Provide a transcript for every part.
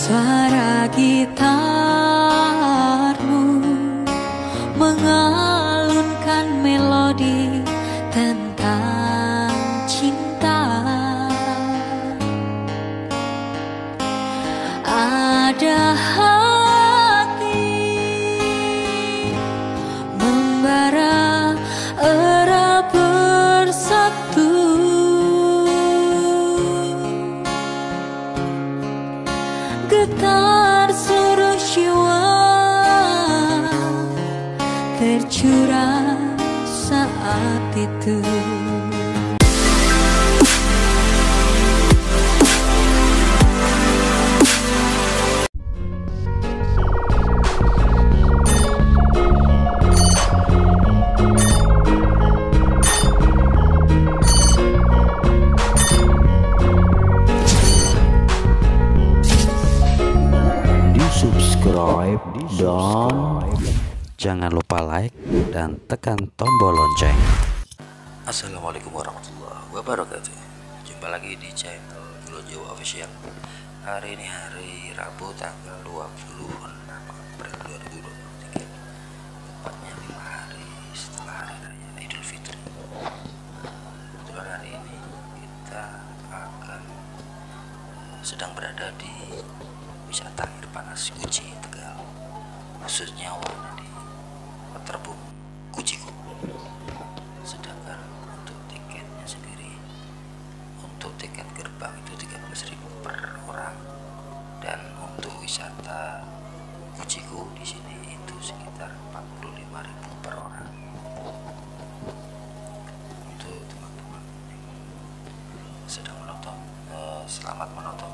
Suara gitarmu mengalunkan melodi tentang cinta. Ada hati membara erat bersatu, getar seluruh jiwa tercurah saat itu. Subscribe dan jangan lupa like dan tekan tombol lonceng. Assalamualaikum warahmatullahi wabarakatuh. Jumpa lagi di channel Jawa official. Hari ini hari Rabu tanggal 26 April 2023, tepatnya 5 hari setelah hari raya Idul Fitri. Kebetulan hari ini kita akan sedang berada di wisata air panas Guci, Tegal, khususnya warna di Terbaru, Guciku. Sedangkan untuk tiketnya sendiri, untuk tiket gerbang itu 13.000 per orang, dan untuk wisata Guciku di sini itu sekitar 45.000 per orang. Untuk teman-teman yang sedang menonton, selamat menonton.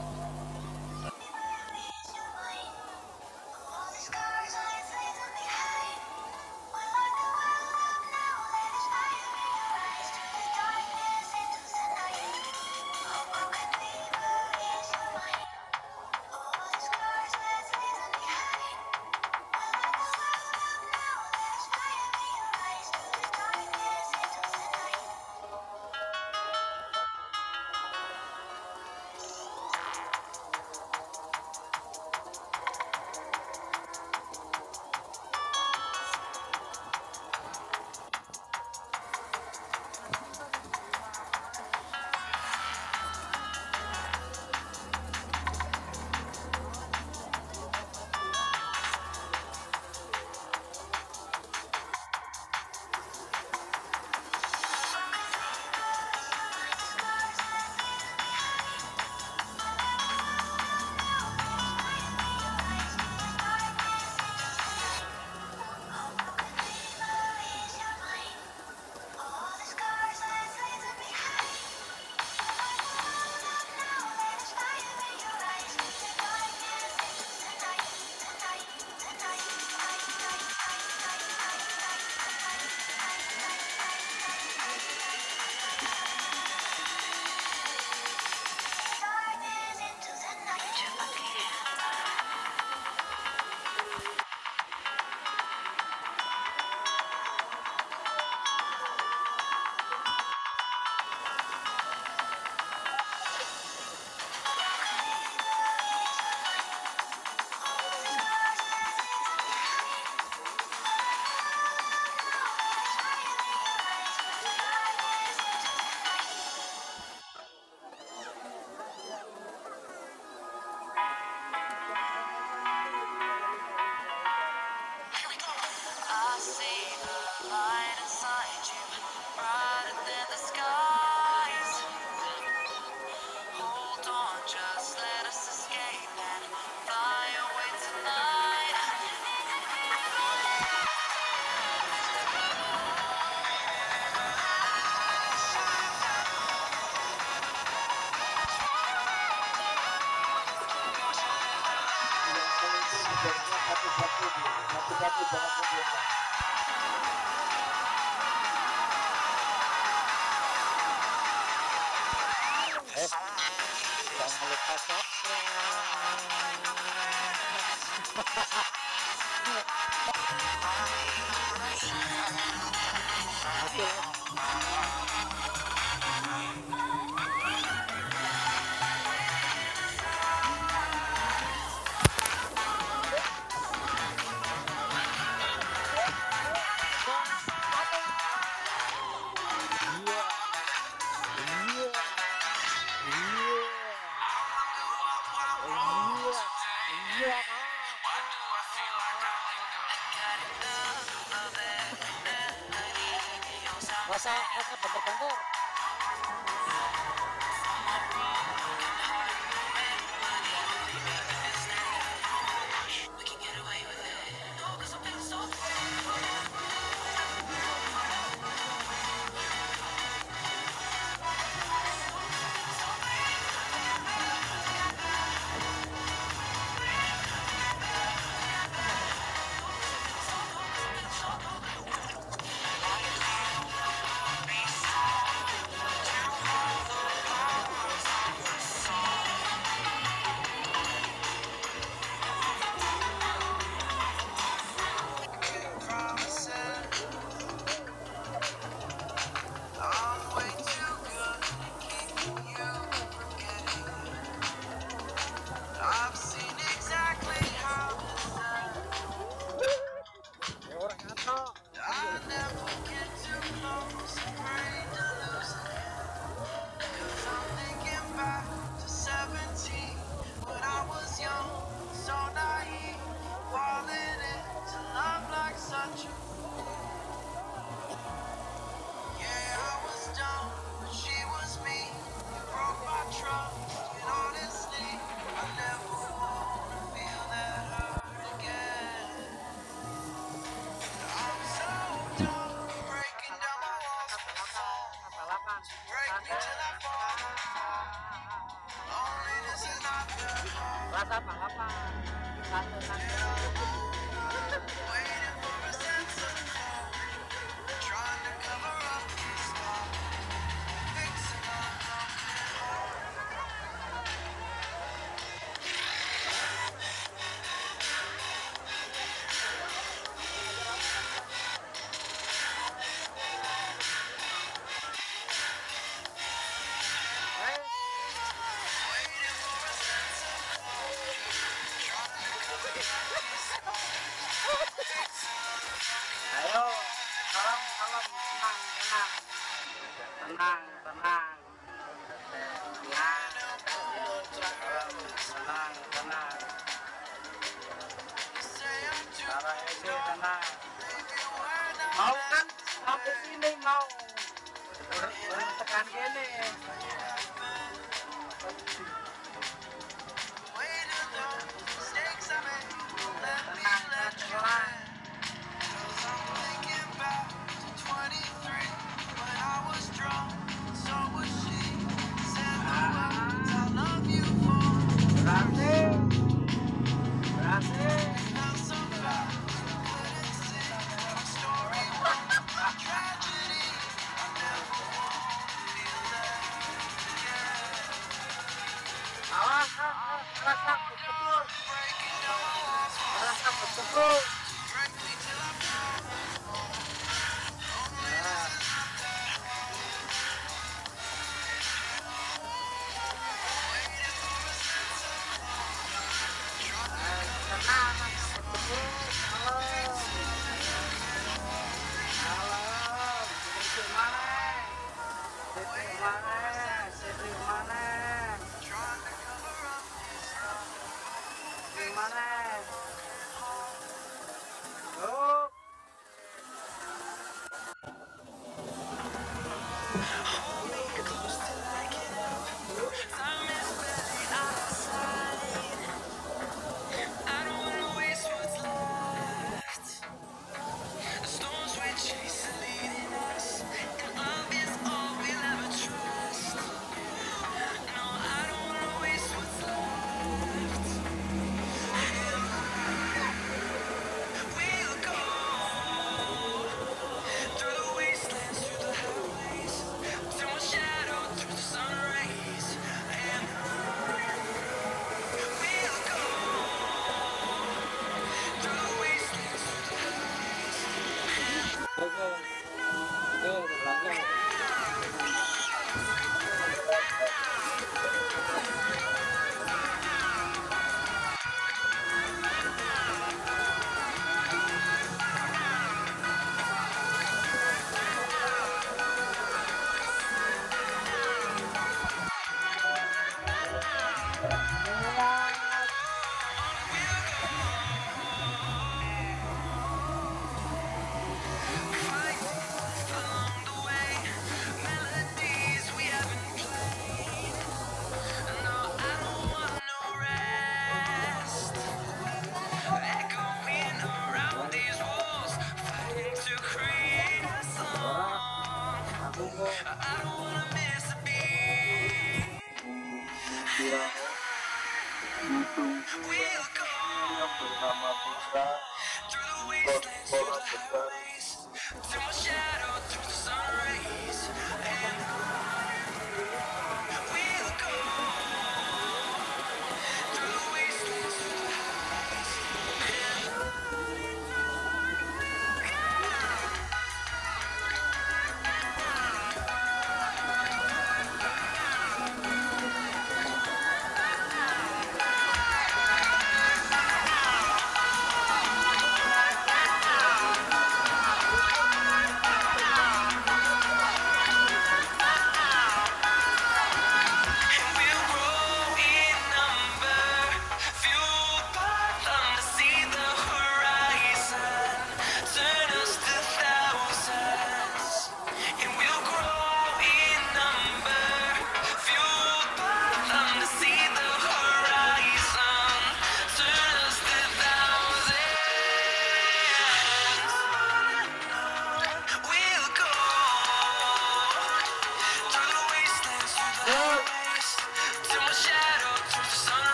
Jangan lupa subscribe. balapan. Satu. Ayo, kalem, tenang. Cara ini tenang. Mau kan sampai sini mau tekan gini. Tenang. Betul.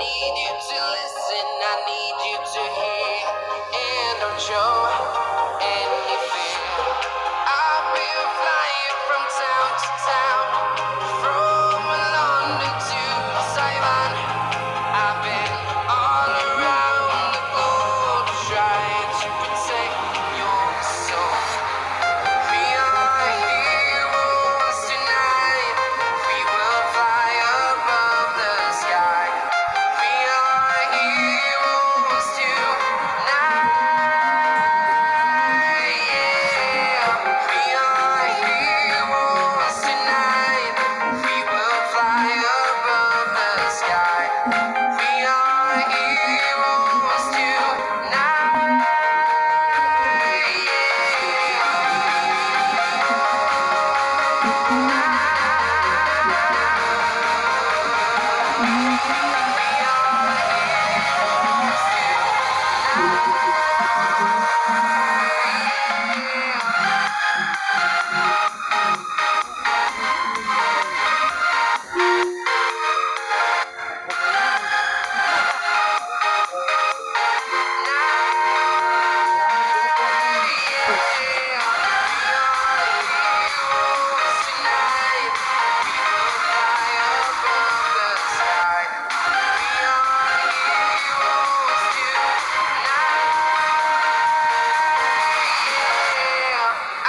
need you to listen, I need you to hear, and don't show any fear. I've been flying from town to town, from London to Taiwan. I've been all around the globe trying to protect your soul. We are heroes tonight. We will fly above the sky. We are heroes tonight. Yeah. We are heroes tonight. We will fly above the sky. We are heroes tonight.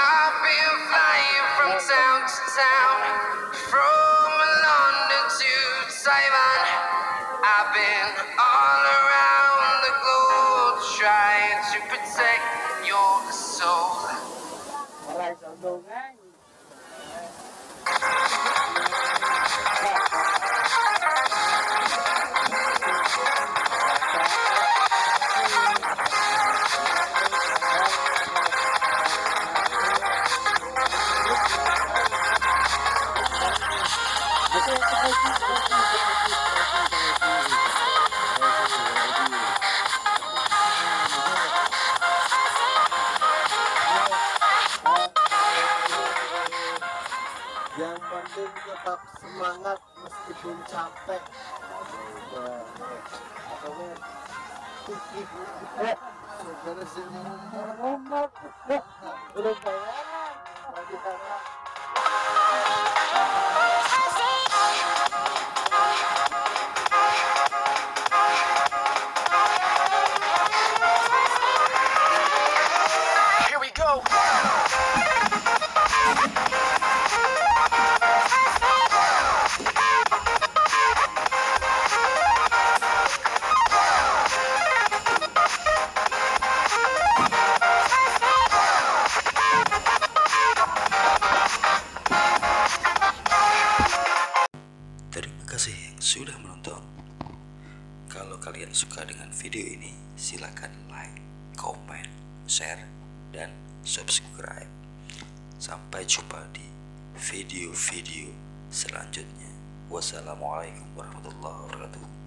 I've been flying from town to town, from London to Taiwan. I've been all around the globe trying to protect your soul. Yang penting tetap semangat meskipun capek. Saudara sini ngomong, udah bayaran. Here we go. Terima kasih sudah menonton. Kalau kalian suka dengan video ini, silakan like, comment, share, dan subscribe. Sampai jumpa di video-video selanjutnya. Wassalamualaikum warahmatullahi wabarakatuh.